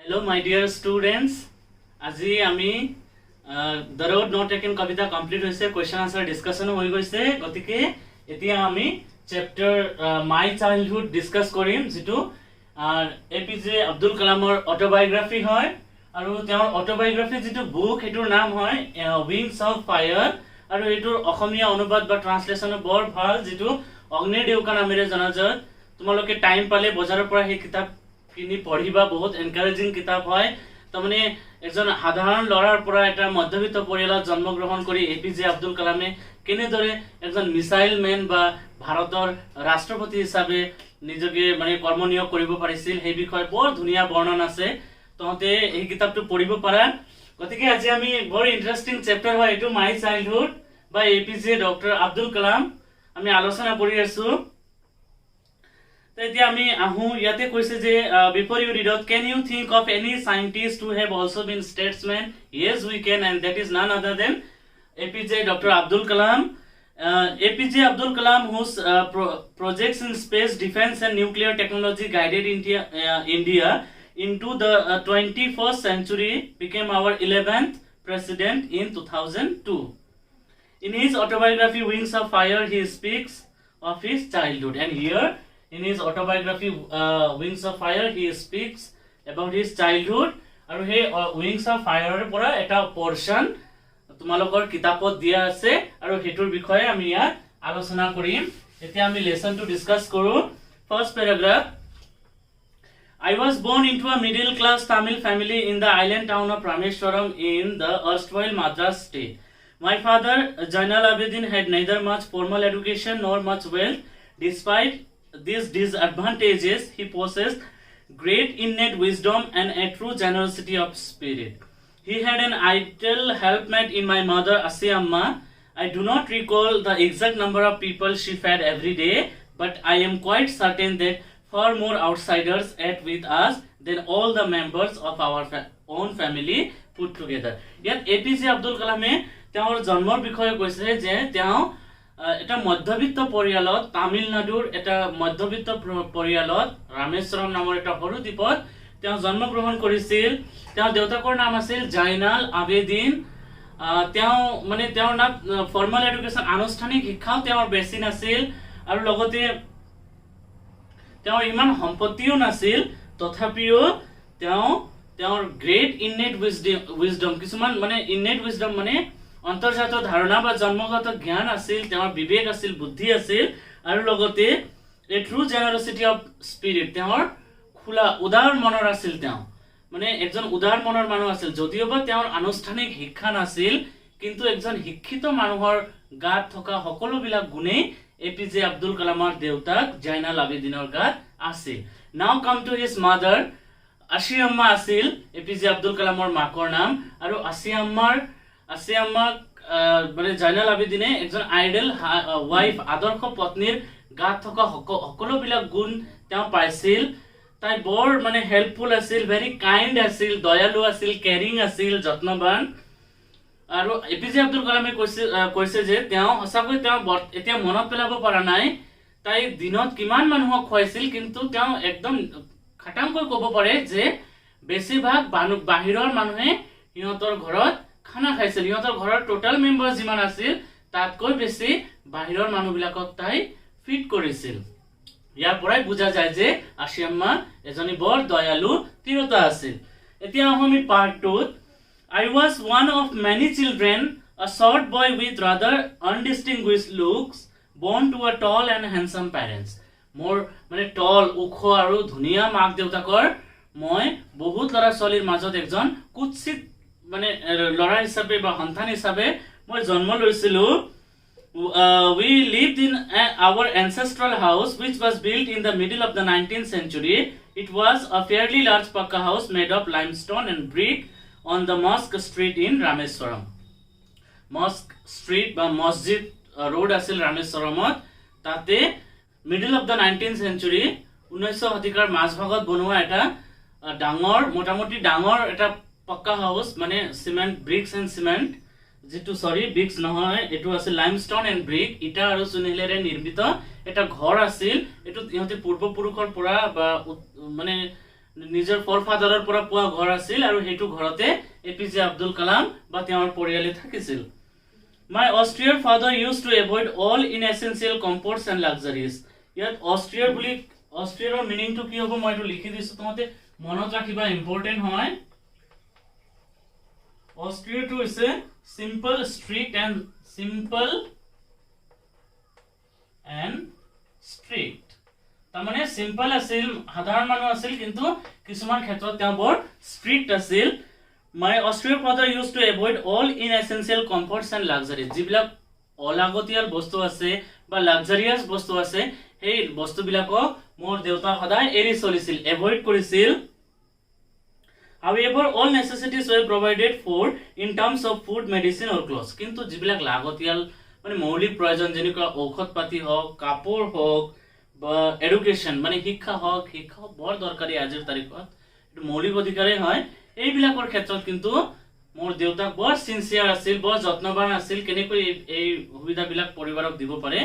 Hello, my dear students. আজি আমি the road not taken কবিতা কমপ্লিট হৈছে কোৱেশ্চন আনসাৰ ডিসকাশন হৈ গৈছে গতিকে এতিয়া আমি চ্যাপ্টাৰ মাই চাইল্ডহুড ডিসকাস কৰিম যেটো এপিজে আব্দুল কালামৰ অটোবায়োগ্ৰাফি হয় আৰু তেওঁৰ অটোবায়োগ্ৰাফি যেটো বুক হেটোৰ নাম হয় উইংস অফ ফায়াৰ আৰু এটোৰ অসমীয়া অনুবাদ বা ট্ৰান্সলেচন বৰ ভাল যেটো অগ্নিৰ দেউকা নামেৰে জনাজাত তোমালোকে টাইম পালে বজাৰৰ পৰা এই কিতাপ কিনি পঢ়িবা বহুত এনকাৰেজিং কিতাপ হয় তাৰমানে একজন সাধাৰণ লৰাৰ পৰা এটা মধ্যবিত্ত পৰিয়ালত জন্মগ্ৰহণ কৰি এপিজে আব্দুল কালামে কেনেদৰে একজন মিসাইল মেন বা ভাৰতৰ ৰাষ্ট্ৰপতি হিচাপে নিজকে মানে কৰ্মনিয়োগ কৰিব পাৰিছিল সেই বিষয়ে বৰ ধুনীয়া বৰ্ণনা আছে তহতে এই কিতাপটো পঢ়িব পাৰা গতিকে আজি আমি বৰ ইন্টাৰেষ্টিং চ্যাপ্টাৰ হয় এটো মাই চাইল্ডহুড বা এপিজে ডক্টৰ আব্দুল কালাম আমি আলোচনা কৰি আছো এতিয়া আমি আহু ইয়াতে কৈছে যে before you read out can you think of any scientist who have also been statesman yes we can and that is none other than APJ Dr. Abdul Kalam APJ Abdul Kalam whose projects in space defense and nuclear technology guided India into the 21st century became our 11th president in 2002 in his autobiography Wings of Fire he speaks of his childhood and here in his autobiography Wings of Fire he speaks about his childhood আৰু হে Wings of Fire ৰ পৰা এটা portion তোমালোকৰ কিতাপত দিয়া আছে আৰু হেতুৰ বিষয়ে আমি ইয়াত আলোচনা কৰিম এতিয়া আমি লেসনটো ডিসকাস কৰো first প্যাৰাগ্ৰাফ I was born into a middle class Tamil family in the island town of Rameswaram in the erstwhile Madras state. My father Jainal Abidin had neither much formal education nor much wealth. Despite these disadvantages, he possessed great innate wisdom and a true generosity of spirit. He had an ideal helpmate in my mother Asiamma. I do not recall the exact number of people she fed every day, but I am quite certain that far more outsiders ate with us than all the members of our own family put together. Yet APJ Abdul Kalame তেওঁৰ জন্মৰ বিষয়ে কৈছে যে তেওঁ এটা মধ্যবিত্ত পৰিয়ালত তামিলনাডুৰ এটা মধ্যবিত্ত পৰিয়ালত ৰামেশ্বৰম নামৰ এটা সৰু দ্বীপত তেওঁ জন্মগ্ৰহণ কৰিছিল তেওঁৰ দেউতাকৰ নাম আছিল জাইনাল আবেদিন তেওঁ মানে তেওঁৰ নাম ফৰ্মাল এডুকেশ্যন আনুষ্ঠানিক শিক্ষাও তেওঁৰ বেছি নাছিল আৰু লগতে তেওঁৰ ইমান সম্পত্তিও নাছিল তথাপিও তেওঁৰ গ্ৰেট ইনেট উইজডম কিছুমান মানে ইনেট উইজডম মানে অন্তৰ্জাত ধাৰণা বা জন্মগত জ্ঞান আছিল তেওঁৰ বিবেক আছিল বুদ্ধি আছিল আৰু লগতে এ ট্ৰু জেনাৰসিটি অফ স্পিৰিট তেওঁৰ খোলা উদাৰ মনৰ আছিল তেওঁ মানে একজন উদাৰ মনৰ মানুহ আছিল যদিওবা তেওঁৰ আনুষ্ঠানিক শিক্ষা নাছিল কিন্তু একজন শিক্ষিত মানুহৰ গাত থকা সকলোবিলাক গুণে এপিজে আব্দুল কালামৰ দেউতাক জাইনাল আবেদিনৰ গাত আছিল নাও come to his mother Ashiamma আছিল এপিজে আব্দুল কালামৰ মাকৰ নাম আৰু আশিয়াম্মাক মানে জাইনাল আবেদিনে একজন আইডল ওয়াইফ আদৰ্শ পত্নীৰ গাত থকা সকলোবিলাক গুণ তেওঁ পাইছিল তাই বৰ মানে হেল্পফুল আছিল ভেৰি কাইণ্ড আছিল দয়ালু আছিল কেয়াৰিং আছিল যত্নবান আৰু এপিজে আব্দুল কালামে কৈছে যে তেওঁ সঁচাকৈ তেওঁ এতিয়া মনত পেলাব পৰা নাই তাই দিনত কিমান মানুহক খুৱাইছিল কিন্তু তেওঁ একদম খাটাংকৈ ক'ব পাৰে যে বেছিভাগ বাহিৰৰ মানুহে সিহঁতৰ ঘৰত খানা খাইছিল সিহঁতৰ ঘৰৰ টোটাল মেম্বাৰ যিমান আছিল তাতকৈ বেছি বাহিৰৰ মানুহবিলাকক তাই ফিট কৰিছিল ইয়াৰ পৰাই বুজা যায় যে আশিয়াম্মা এজনী বৰ দয়ালু তিৰোতা আছিল এতিয়া আমি part 2 I was one of many children a short boy with rather undistinguished looks born to a tall and handsome parents মোৰ মানে tall ওখ আৰু ধুনীয়া মাক দেউতাকৰ মই বহুত লৰা ছোৱালীৰ মাজত একজন কুৎসিত মানে লৰা হিচাপে বা সন্তান হিচাপে মই জন্ম লৈছিলো we lived in our ancestral house which was built in the middle of the 19th century it was a fairly large pakka house made of limestone and brick on the Mosque Street in Rameswaram Mosque Street বা মসজিদ road আছিল ৰামেশ্বৰমত তাতে middle of the 19th century 19শ শতিকাৰ মাজভাগত বনোৱা এটা ডাঙৰ মোটামুটি ডাঙৰ এটা পক্কা হাউস মানে সিমেন্ট ব্ৰিক্স এন্ড সিমেন্ট যেটো সৰি ব্ৰিক্স নহয় এটো আছিল লাইমস্টোন এন্ড ব্ৰিক ইটা আৰু চুনিলেৰে নিৰ্মিত এটা ঘৰ আছিল এটো ইহতে পূৰ্বপুৰুষৰ পৰা বা মানে নিজৰ ফৰফাদাৰৰ পৰা পোৱা ঘৰ আছিল আৰু হেতু ঘৰতে এপিজে আব্দুল কালাম বা তেওঁৰ পৰিয়ালে থাকিছিল My Austrian father used to avoid all inessential comforts and luxuries ইয়াত অষ্ট্ৰিয়াৰ মিনিংটো কি হ'ব মই এটো লিখি দিছো তোমাতে মনত ৰাখিবা ইম্পৰ্টেন্ট হয় অষ্ট্ৰিয়াটো হৈছে simple strict তাৰমানে সিম্পল আছিল সাধাৰণ মানুহ আছিল কিন্তু কিছুমান ক্ষেত্ৰত তেওঁ বৰ ষ্ট্ৰিক্ট আছিল My Austrian father used to avoid all inessential comforts and luxuries যিবিলাক অলাগতিয়াল বস্তু আছে বা লাক্সাৰিয়াছ বস্তু আছে সেই বস্তুবিলাকক মোৰ দেউতা সদায় এৰি চলিছিল এভয়েড কৰিছিল However all necessities were provided for in terms of food medicine or clothes কিন্তু যিবিলাক লাগতিয়াল মানে মৌলিক প্ৰয়োজন যেনেকুৱা ঔষধ পাতি হওক কাপোৰ হওক বা এডুকেশ্যন মানে শিক্ষা বৰ দৰকাৰী আজিৰ তাৰিখত এটো মৌলিক অধিকাৰেই হয় এইবিলাকৰ ক্ষেত্ৰত কিন্তু মোৰ দেউতাক বৰ সিনসিয়াৰ আছিল বৰ যত্নবান আছিল কেনেকৈ এই সুবিধাবিলাক পৰিবাৰক দিব পাৰে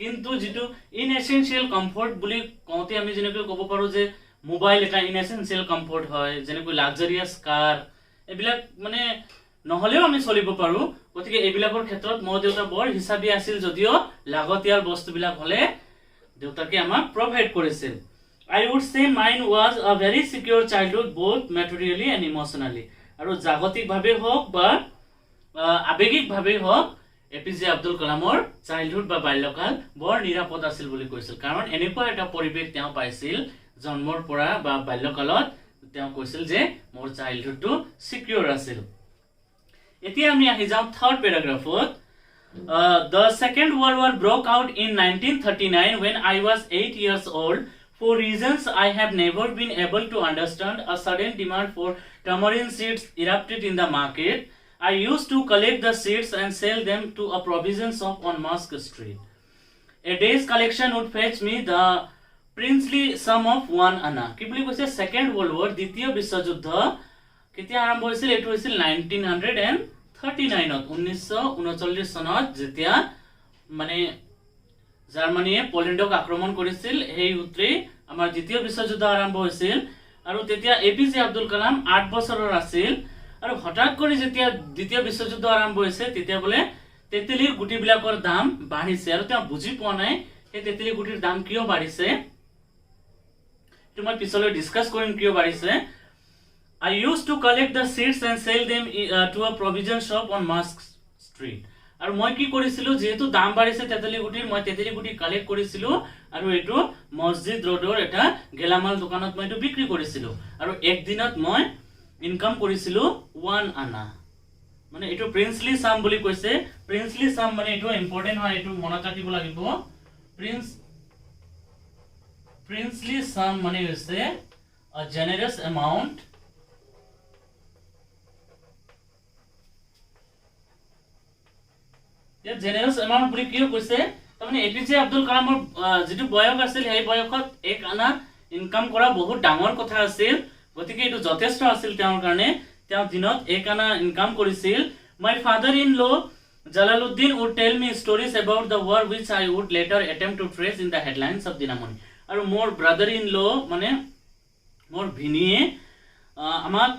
কিন্তু যেটো ইনএসেনশিয়াল কমফৰ্ট বুলি কওঁতে আমি যেনেকৈ ক'ব পাৰো যে মোবাইল এটা ইনএসেনশিয়াল কমফৰ্ট হয় যেনেকৈ লাক্সাৰিয়াছ কাৰ এইবিলাক মানে নহলেও আমি চলিব পাৰো গতিকে এইবিলাকৰ ক্ষেত্ৰত মোৰ দেউতা বৰ হিসাবী আছিল যদিও লাগতিয়াল বস্তুবিলাক হলে দেউতাকে আমাক প্ৰভাইড কৰিছিল I would say mine was a very secure childhood both materially and emotionally আৰু জাগতিক ভাবে হোক বা আবেগিক ভাবে হোক এপিজে আব্দুল কালামৰ চাইল্ডহুড বা বাল্যকাল বৰ নিৰাপদ আছিল বুলি কৈছিল কাৰণ এনেকুৱা এটা পৰিবেশ তেওঁ পাইছিল জন্মৰ পৰা বা বাল্যকালত তেওঁ কৈছিল যে মোৰ চাইল্ডহুডটো সিকিউৰ আছিল এতিয়া আমি আহি যাওঁ third প্যাৰাগ্ৰাফত The Second World War broke out in 1939 when I was 8 years old. For reasons I have never been able to understand, a sudden demand for tamarind seeds erupted in the market. I used to collect the seeds and sell them to a provision shop on Mosque Street. A day's collection would fetch me the princely sum of 1 anna. কি বুলি কৈছে Second World War দ্বিতীয় বিশ্বযুদ্ধ কেতিয়া আৰম্ভ হৈছিল এটো হৈছিল 1939 1939 চনত যেতিয়া মানে জাৰ্মানীয়ে পোলেণ্ডক আক্ৰমণ কৰিছিল সেই উত্তৰে আমাৰ দ্বিতীয় বিশ্বযুদ্ধ আৰম্ভ হৈছিল আৰু তেতিয়া এপিজে আব্দুল কালাম 8 বছৰৰ আছিল আৰু হঠাৎ কৰি যেতিয়া দ্বিতীয় বিশ্বযুদ্ধ আৰম্ভ হৈছে তেতিয়া বলে তেতেলীৰ গুটিবিলাকৰ দাম বাঢ়িছে আৰু তেওঁ বুজি পোৱা নাই এই তেতেলীৰ গুটিৰ দাম কিয় বাঢ়িছে এটো মই পিছলৈ ডিসকাস কৰিম কিয় বাঢ়িছে I used to collect the seeds and sell them to a provision shop on Mosque Street. আৰু মই কি কৰিছিলো যেহেতু দাম বাঢ়িছে তেতেলী গুটিৰ মই তেতেলী গুটি কালেক্ট কৰিছিলো আৰু এটো মসজিদ ৰোডৰ এটা গেলামাল দোকানত মই এটো বিক্ৰী কৰিছিলো আৰু এক দিনত মই ইনকাম কৰিছিলো 1 আনা মানে এটো প্ৰিন্সলি সাম বুলি কৈছে প্ৰিন্সলি সাম মানে এটো ইম্পৰ্টেন্ট হয় এটো মনত ৰাখিব লাগিব প্ৰিন্সলি সাম মানে হৈছে a generous amount या generous amount বুলি কিয় কৈছে তাৰমানে এপিজে আব্দুল কালামৰ যেটো বয়স আছিল সেই বয়সত 1 আনা ইনকাম কৰা বহুত ডাঙৰ কথা আছিল গতিকে এটো যথেষ্ট আছিল তেওঁৰ কাৰণে তেওঁ দিনত 1 আনা ইনকাম কৰিছিল my father in law Jalaluddin would tell me stories about the war which I would later attempt to trace in the headlines of Dinamoni আৰু মোৰ brother in law মানে মোৰ ভিনিয়ে আমাক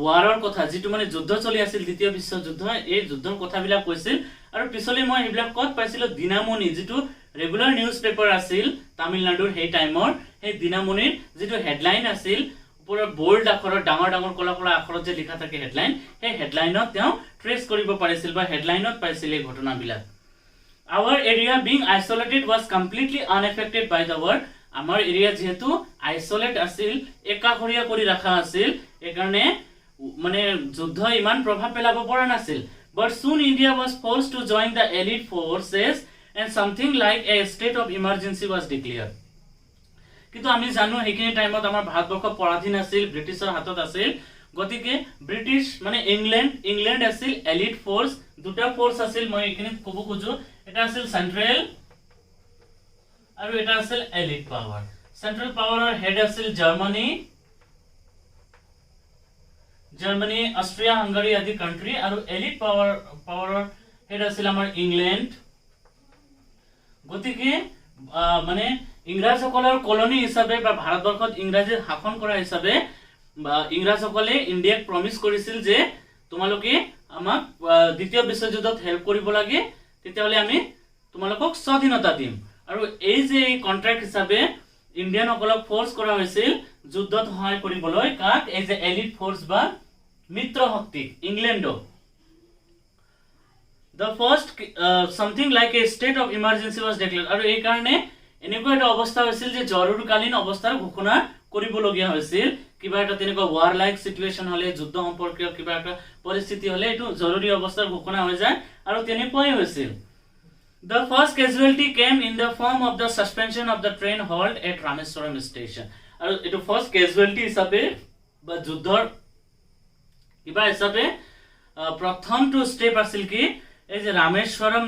ওয়াৰৰ কথা যেটো মানে যুদ্ধ চলি আছিল দ্বিতীয় বিশ্বযুদ্ধ এই যুদ্ধৰ কথাবিলাক কৈছিল আৰু পিছলৈ মই এইবিলাক কত পাইছিলো দিনামণি যেটো ৰেগুলাৰ নিউজ পেপাৰ আছিল তামিলনাডুৰ সেই টাইমৰ সেই দিনামণিৰ যেটো হেডলাইন আছিল ওপৰৰ বোল্ড আখৰত ডাঙৰ ডাঙৰ কলা কলা আখৰত যে লিখা থাকে হেডলাইন সেই হেডলাইনত তেওঁ ট্ৰেস কৰিব পাৰিছিল বা হেডলাইনত পাইছিল এই ঘটনাবিলাক Our area being isolated was completely unaffected by the war আমাৰ এৰিয়া যেহেতু আইসোলেট আছিল একাখৰীয়া কৰি ৰাখা আছিল একাৰণে মানে যুদ্ধ ইমান প্ৰভাৱ পেলাব পৰা নাছিল but soon India was forced to join the elite forces and something like a state of emergency was declared কিন্তু আমি জানো এইখিনি টাইমত আমাৰ ভাৰতবৰ্ষ পৰাধীন আছিল ব্ৰিটিছৰ হাতত আছিল গতিকে ব্ৰিটিছ মানে ইংল্যান্ড আছিল এলিট ফোৰ্স দুটা ফোৰ্স আছিল মই এইখিনি ক'ব খুজো এটা আছিল সেন্ট্ৰাল আৰু এটা আছিল এলিট পাৱাৰ সেন্ট্ৰাল পাৱাৰৰ হেড আছিল জাৰ্মানী অষ্ট্ৰিয়া হাঙ্গাৰী আদি কান্ট্ৰি আৰু এলিট পাৱাৰৰ হেড আছিল আমাৰ ইংল্যান্ড গতিকে মানে ইংৰাজসকলৰ কলনী হিচাপে বা ভাৰতবৰ্ষত ইংৰাজী শাসন কৰা হিচাপে বা ইংৰাজসকলে ইণ্ডিয়াক প্ৰমিস কৰিছিল যে তোমালোকে আমাক দ্বিতীয় বিশ্বযুদ্ধত হেল্প কৰিব লাগে, তেতিয়াহ'লে আমি তোমালোকক স্বাধীনতা দিম। আৰু এই যে কন্ট্ৰাক্ট হিচাপে ইণ্ডিয়ানসকলক ফ'ৰ্চ কৰা হৈছিল যুদ্ধত সহায় কৰিবলৈ, কাক? এই যে এলিট ফ'ৰ্চ বা মিত্ৰ শক্তি ইংলেণ্ডক। The first something like a state of emergency was declared, আৰু এই কাৰণে এনেকুৱা এটা অৱস্থা হৈছিল যে জৰুৰীকালীন অৱস্থাৰ ঘোষণা কৰিবলগীয়া হৈছিল। কিবা এটা তেনেকুৱা ৱাৰ লাইক সিচুৱেচন হলে, যুদ্ধ সম্পৰ্কীয় কিবা এটা পৰিস্থিতি হলে এইটো জৰুৰী অৱস্থাৰ ঘোষণা হৈ যায়, আৰু তেনেকুৱাই হৈছিল। The first casualty came in the form of the suspension of the train halt at Rameswaram station, আৰু এইটো ফাৰ্স্ট casualty হিচাপে বা যুদ্ধৰ কিবা হিচাপে প্ৰথমটো ষ্টেপ আছিল কি এই যে ৰামেশ্বৰম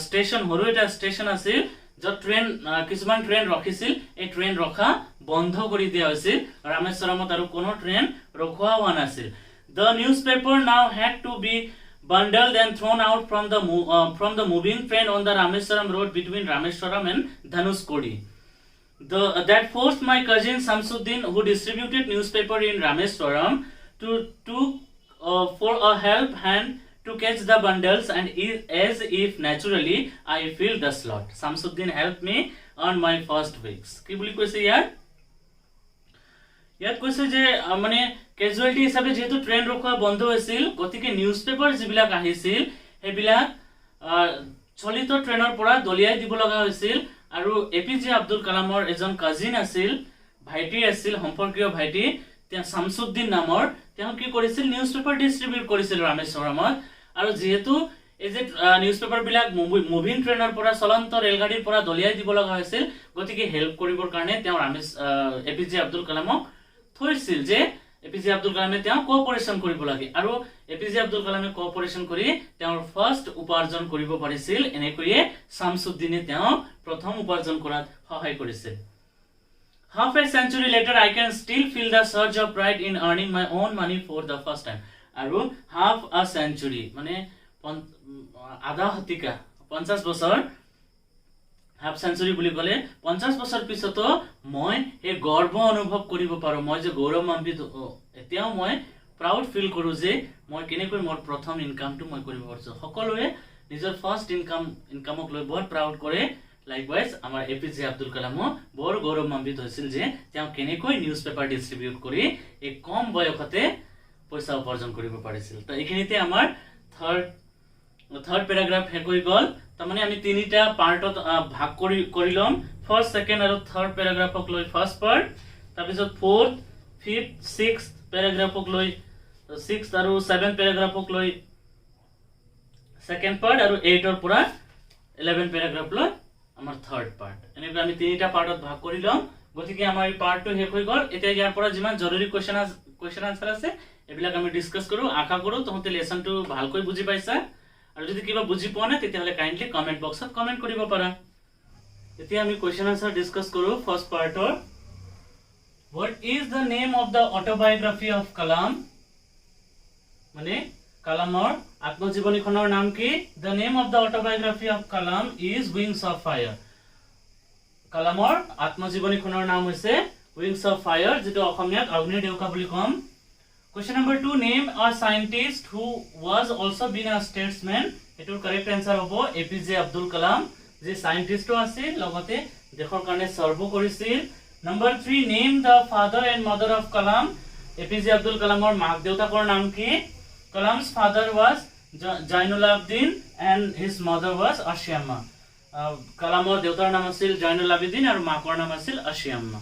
ষ্টেচন সৰু এটা ষ্টেচন আছিল য'ত ট্ৰেইন কিছুমান ট্ৰেইন ৰখিছিল, এই ট্ৰেইন ৰখা বন্ধ কৰি দিয়া হৈছিল। ৰামেশ্বৰমত আৰু কোনো ট্ৰেইন ৰখোৱা হোৱা নাছিল। The newspaper now had to be bundled and thrown out from the moving train on the Rameswaram road between Rameswaram and Dhanuskodi. That forced my cousin Samsuddin, who distributed newspaper in Rameswaram, for a help hand to catch the bundles, and as if naturally I feel the slot. Samsuddin helped me on my first weeks. কি বুলি কৈছে ইয়াত কৈছে যে মানে casualty হিচাপে যেহেতু train ৰখোৱা বন্ধ হৈছিল, গতিকে নিউজ পেপাৰ যিবিলাক আহিছিল সেইবিলাক চলিত ট্ৰেইনৰ পৰা দলিয়াই দিব লগা হৈছিল। আৰু এপিজে আব্দুল কালামৰ এজন কাজিন আছিল, ভাইটি আছিল, সম্পৰ্কীয় ভাইটি, তেওঁ শামসুদ্দিন নামৰ, তেওঁ কি কৰিছিল নিউজ পেপাৰ ডিস্ট্ৰিবিউট কৰিছিল ৰামেশ্বৰমত। আৰু যেহেতু এই যে নিউজ পেপাৰ বিলাক মুভিং ট্ৰেইনৰ পৰা চলন্ত ৰেলগাড়ীৰ পৰা দলিয়াই দিব লগা হৈছিল, গতিকে হেল্প কৰিবৰ কাৰণে তেওঁ এপিজে আব্দুল কালামক থৈছিল যে এপিজে আব্দুল কালামে তেওঁ কোঅপাৰেচন কৰিব লাগে। আৰু এপিজে আব্দুল কালামে কোঅপাৰেচন কৰি তেওঁৰ ফাৰ্স্ট উপাৰ্জন কৰিব পাৰিছিল। এনেকৈয়ে শামসুদ্দিনে তেওঁ প্ৰথম উপাৰ্জন কৰাত সহায় কৰিছিল। Half a century later, I can still feel the surge of pride in earning my own money for the first time. আৰু half a century মানে আধা শতিকা 50 বছৰ, হাফ সেঞ্চুৰী বুলি ক'লে 50 বছৰ পিছতো মই এই গৰ্ব অনুভৱ কৰিব পাৰো, মই যে গৌৰৱান্বিত, এতিয়াও মই প্ৰাউড ফিল কৰো যে মই কেনেকৈ মোৰ প্ৰথম ইনকামটো মই কৰিব পাৰিছো। সকলোৱে নিজৰ ফাৰ্স্ট ইনকামক লৈ বহুত প্ৰাউড কৰে। লাইকৱাইজ আমাৰ এপিজে আব্দুল কালামো বৰ গৌৰৱান্বিত হৈছিল যে তেওঁ কেনেকৈ নিউজ পেপাৰ ডিস্ট্ৰিবিউট কৰি এই কম বয়সতে পইচা উপাৰ্জন কৰিব পাৰিছিল। তো এইখিনিতে আমাৰ থাৰ্ড প্যাৰাগ্ৰাফ শেষ হৈ গ'ল। তাৰমানে আমি তিনিটা পাৰ্টত ভাগ কৰি ল'ম। ফাৰ্স্ট, সেকেন্ড আৰু থাৰ্ড প্যাৰাগ্ৰাফক লৈ ফাৰ্স্ট পাৰ্ট, তাৰপিছত ফ'ৰ্থ, ফিফ্থ, ছিক্সথ প্যাৰাগ্ৰাফক লৈ ছিক্সথ আৰু ছেভেন্থ প্যাৰাগ্ৰাফক লৈ সেকেন্ড পাৰ্ট, আৰু 8ৰ পৰা 11 প্যাৰাগ্ৰাফ লৈ আমাৰ থাৰ্ড পাৰ্ট। এনেকৈ আমি তিনিটা পাৰ্টত ভাগ কৰি ল'ম। গতিকে আমাৰ এই পাৰ্টটো শেষ হৈ গ'ল। এতিয়া ইয়াৰ পৰা যিমান জৰুৰী কুৱেশ্যন আনসাৰ আছে এইবিলাক আমি ডিসকাস কৰো। আশা কৰো তোমালোকে লেসনটো ভালকৈ বুজি পাইছা, আৰু যদি কিবা বুজি পোৱা নাই তেতিয়াহলে কাইন্ডলি কমেন্ট বক্সত কমেন্ট কৰিব পাৰা। এতিয়া আমি কুৱেশ্যন আনসাৰ ডিসকাস কৰো। ফাৰ্স্ট পাৰ্টৰ, what is the name of the autobiography of Kalam? মানে কালামৰ আত্মজীৱনীখনৰ নাম কি? The name of the autobiography of Kalam is Wings of Fire. কালামৰ আত্মজীৱনীখনৰ নাম হৈছে Wings of Fire, যেটো অসমীয়াত অগ্নি দেউকা বুলি কম। Question number 2, name a scientist who was also been a statesman. এটোৰ কারেক্ট आंसर হ'ব এপিজে আব্দুল কালাম, যে সায়েন্টিস্টও আছিল লগতে দেশৰ কাৰণে সাৰ্ভ কৰিছিল। Number 3, name the father and mother of Kalam. APJ Abdul কালামৰ মাক দেউতাকৰ নাম কি? Kalam's father was Jainul-Abidin and his mother was Ashiamma. কালামৰ দেউতাৰ নাম আছিল Jainul-Abidin আৰু মাকৰ নাম আছিল Ashiamma.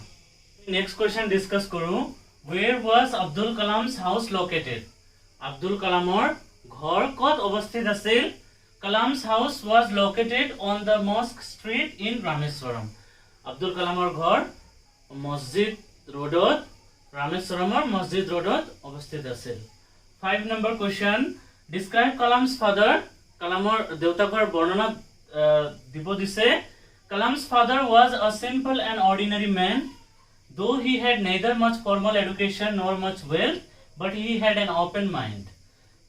Next question discuss কৰো। Where was Abdul Kalam's house located? Abdul Kalamor ঘৰ ক'ত অৱস্থিত আছিল? Kalam's house was located on the Mosque Street in Rameswaram. Abdul Kalamor ঘৰ মছজিদ ৰোডত, ৰামেশ্বৰমৰ মছজিদ ৰোডত অৱস্থিত আছিল। 5 number question, describe Kalam's father. Kalamor দেউতাকৰ বৰ্ণনা দিব দিছে। Kalam's father was a simple and ordinary man. Though he had neither much formal education nor much wealth, but he had an open mind.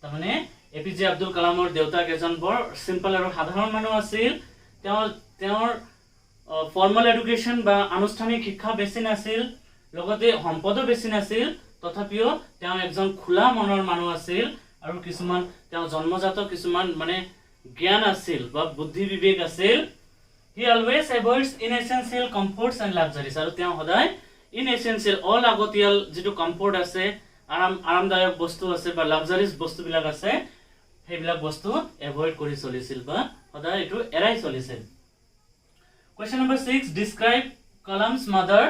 তাৰমানে এপিজে আব্দুল কালামৰ দেউতাক এজন বৰ simple আৰু সাধাৰণ মানুহ আছিল। তেওঁৰ ফৰ্মেল এডুকেশ্যন বা আনুষ্ঠানিক শিক্ষা বেছি নাছিল, লগতে সম্পদো বেছি নাছিল, তথাপিও তেওঁ একজন খোলা মনৰ মানুহ আছিল আৰু কিছুমান তেওঁ জন্মজাত কিছুমান মানে জ্ঞান আছিল বা বুদ্ধি বিবেক আছিল। হি অলৱেজ এভয়েডছ ইনএসেনশিয়েল কমফৰ্টছ এণ্ড লাক্সাৰিজ, আৰু তেওঁ সদায় ইনএসেনশিয়েল অলাগতিয়াল যিটো কমফৰ্ট আছে, আৰামদায়ক বস্তু আছে বা লাক্সাৰিজ বস্তুবিলাক আছে, সেইবিলাক বস্তু এভয়েড কৰি চলিছিল বা সদায় এইটো এৰাই চলিছিল। Question number 6, describe Kalam's mother.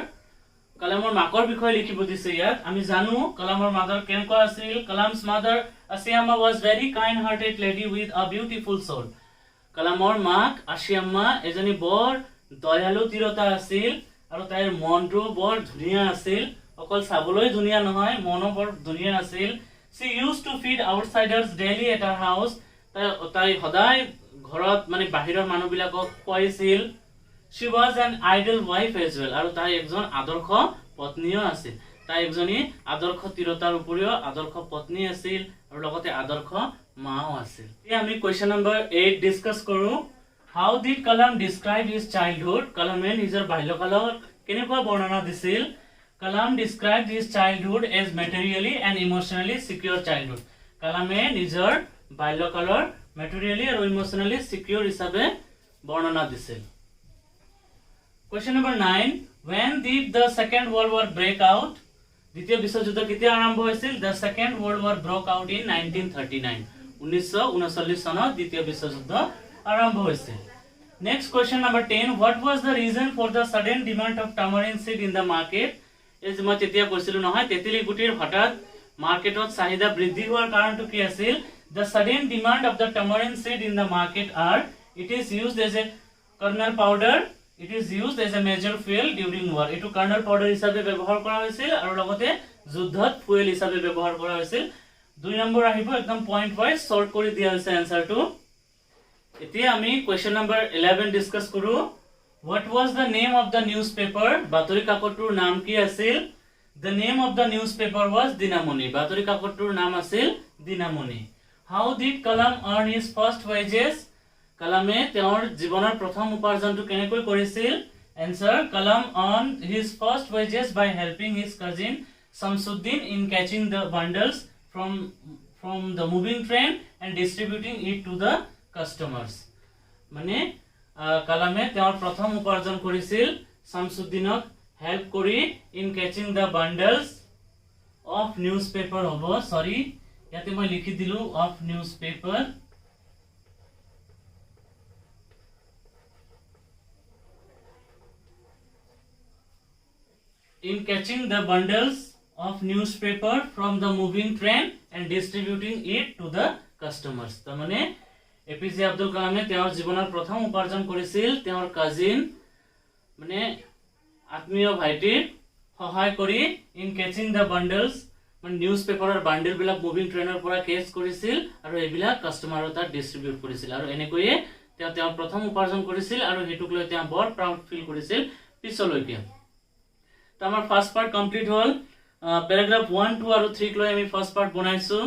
কালামৰ মাকৰ বিষয়ে লিখিব দিছে ইয়াত। আমি জানো কালামৰ মাদাৰ কেনেকুৱা আছিল। Kalam's mother Asiamma was very kind hearted lady with a beautiful soul. কালামৰ মাক আশিয়াম্মা এজনী বৰ দয়ালু তিৰতা আছিল আৰু তাইৰ মনটো বৰ ধুনীয়া আছিল। অকল চাবলৈ ধুনীয়া নহয়, মনো বৰ ধুনীয়া আছিল। She used to feed outsiders daily at her house. তাই সদায় ঘৰত মানে বাহিৰৰ মানুহবিলাকক খুৱাইছিল। She was an ideal wife as well, আৰু তাই একজন আদৰ্শ পত্নীও আছিল। তাই একজনী আদৰ্শ তিৰতাৰ উপৰিও আদৰ্শ পত্নী আছিল আৰু লগতে আদৰ্শ মাও আছিল। এতিয়া আমি question number 8 ডিসকাস কৰো। How did Kalam describe his childhood? কালামে নিজৰ বাল্যকালৰ কেনেকুৱা বৰ্ণনা দিছিল? Kalam described his childhood as materially and emotionally secure childhood. কালামে নিজৰ বাল্যকালৰ materially আৰু emotionally secure হিচাপে বৰ্ণনা দিছিল। Question number 9, when did the Second World War break out? দ্বিতীয় বিশ্বযুদ্ধ কেতিয়া আৰম্ভ হৈছিল? The Second World War broke out in 1939. 1939 চনত দ্বিতীয় বিশ্বযুদ্ধ আৰম্ভ হৈছিল। Next question number 10, what was the reason for the sudden demand of tamarind seed in the market? এই যে মই তেতিয়া কৈছিলো নহয় তেতেলী গুটিৰ হঠাৎ মাৰ্কেটত চাহিদা বৃদ্ধি হোৱাৰ কাৰণটো কি আছিল? The sudden demand of the tamarind seed in the market are, it is used as a kernel powder, it is used as a major fuel during war. এটো kernel powder হিচাপে ব্যৱহাৰ কৰা হৈছিল আৰু লগতে যুদ্ধত ফুয়েল হিচাপে ব্যৱহাৰ কৰা হৈছিল। 2 নম্বৰ আহিব একদম পইণ্ট ওয়াইজ সৰ্ট কৰি দিয়া হৈছে আনসাৰটো। এতিয়া আমি question number 11 ডিসকাস কৰো। What was the name of the newspaper? বাতৰি কাকতটোৰ নাম কি আছিল? The name of the newspaper was Dinamoni. বাতৰি কাকতটোৰ নাম আছিল Dinamoni. How did Kalam earn his first wages? কালামে তেওঁৰ জীৱনৰ প্ৰথম উপাৰ্জনটো কেনেকৈ কৰিছিল? Answer, Kalam earned his first wages by helping his cousin Samsuddin in catching the bundles from the moving train and distributing it to the customers. মানে কালামে তেওঁৰ প্ৰথম উপাৰ্জন কৰিছিল শামসুদ্দিনক হেল্প কৰি in catching the bundles of newspaper হ'ব, সৰি ইয়াতে মই লিখি দিলো of newspaper, in catching the bundles of newspaper from the moving train and distributing it to the customers. তাৰ মানে এপিজে আব্দুল কালামে তেওঁৰ জীৱনৰ প্ৰথম উপাৰ্জন কৰিছিল তেওঁৰ কাজিন মানে আত্মীয় ভাইটিৰ সহায় কৰি in catching the bundles মানে নিউজপেপাৰৰ বান্ডেল বিলাক মুভিং ট্ৰেইনৰ পৰা কেচ কৰিছিল আৰু এইবিলাক কাস্টমাৰৰ তাত ডিস্ট্ৰিবিউট কৰিছিল আৰু এনেকৈয়ে তেওঁ প্ৰথম উপাৰ্জন কৰিছিল আৰু হেতুক লৈ তেওঁ বৰ প্ৰাউড ফিল কৰিছিল পিছলৈকে। তো আমাৰ ফাৰ্স্ট পাৰ্ট কমপ্লিট হল। প্যাৰাগ্ৰাফ 1, 2 আৰু 3 লৈ আমি ফাৰ্স্ট পাৰ্ট বনাইছো।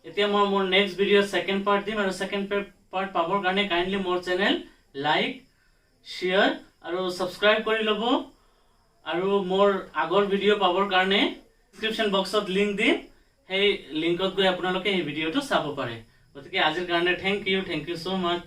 এতিয়া মই মোৰ নেক্সট ভিডিও সেকেন্ড পাৰ্ট দিম আৰু সেকেন্ড পাৰ্ট পাবৰ কাৰণে কাইন্ডলি মোৰ চেনেল লাইক শেয়াৰ আৰু সাবস্ক্ৰাইব কৰি লব আৰু মোৰ আগৰ ভিডিও পাবৰ কাৰণে ডিসক্ৰিপশন বক্সত লিংক দিম, সেই লিংকত গৈ আপোনালোকে এই ভিডিওটো চাব পাৰে। গতিকে আজিৰ কাৰণে থ্যাংক ইউ সো মাচ।